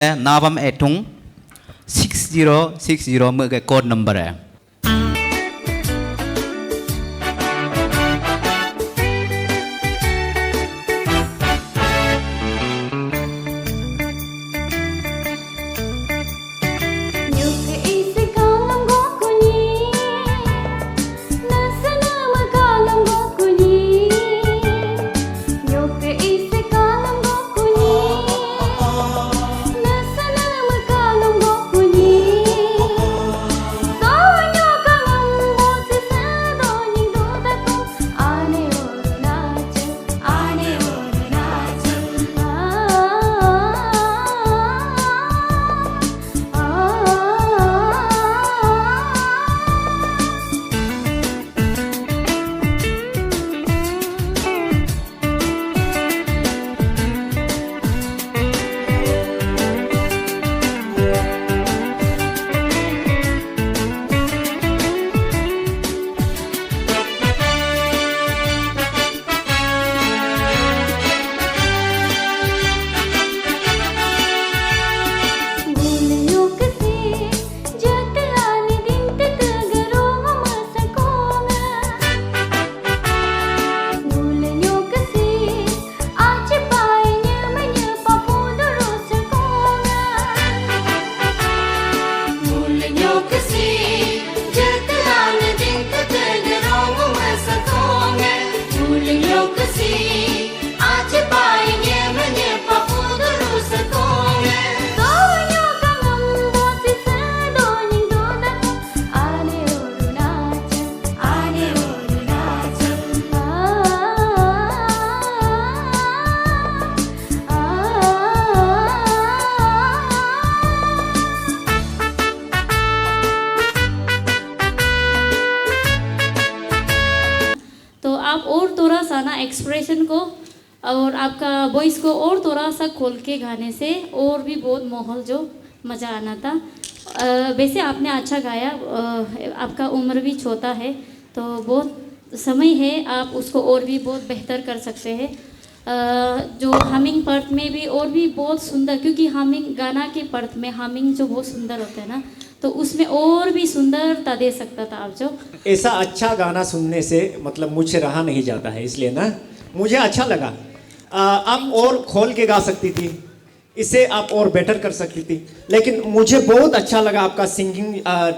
Navam Etung 6060 mới cái code number है. तो आप और थोड़ा सा ना एक्सप्रेशन को और आपका वॉइस को और थोड़ा सा खोल के गाने से और भी बहुत माहौल जो मज़ा आना था। वैसे आपने अच्छा गाया, आपका उम्र भी छोटा है तो बहुत समय है, आप उसको और भी बहुत बेहतर कर सकते हैं। जो हमिंग पार्ट में भी और भी बहुत सुंदर, क्योंकि हमिंग गाना के पार्ट में हमिंग जो बहुत सुंदर होता है ना, तो उसमें और भी सुंदरता दे सकता था आप जो। ऐसा अच्छा गाना सुनने से मतलब मुझसे रहा नहीं जाता है, इसलिए ना मुझे अच्छा लगा। आप और खोल के गा सकती थी, इसे आप और बेटर कर सकती थी, लेकिन मुझे बहुत अच्छा लगा आपका सिंगिंग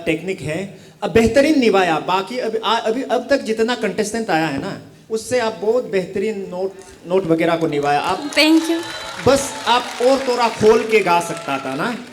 टेक्निक है, बेहतरीन निभाया। बाकी अभी अब तक जितना कंटेस्टेंट आया है ना, उससे आप बहुत बेहतरीन नोट वगैरह को निभाया। आप थैंक यू। बस आप और थोड़ा खोल के गा सकता था ना।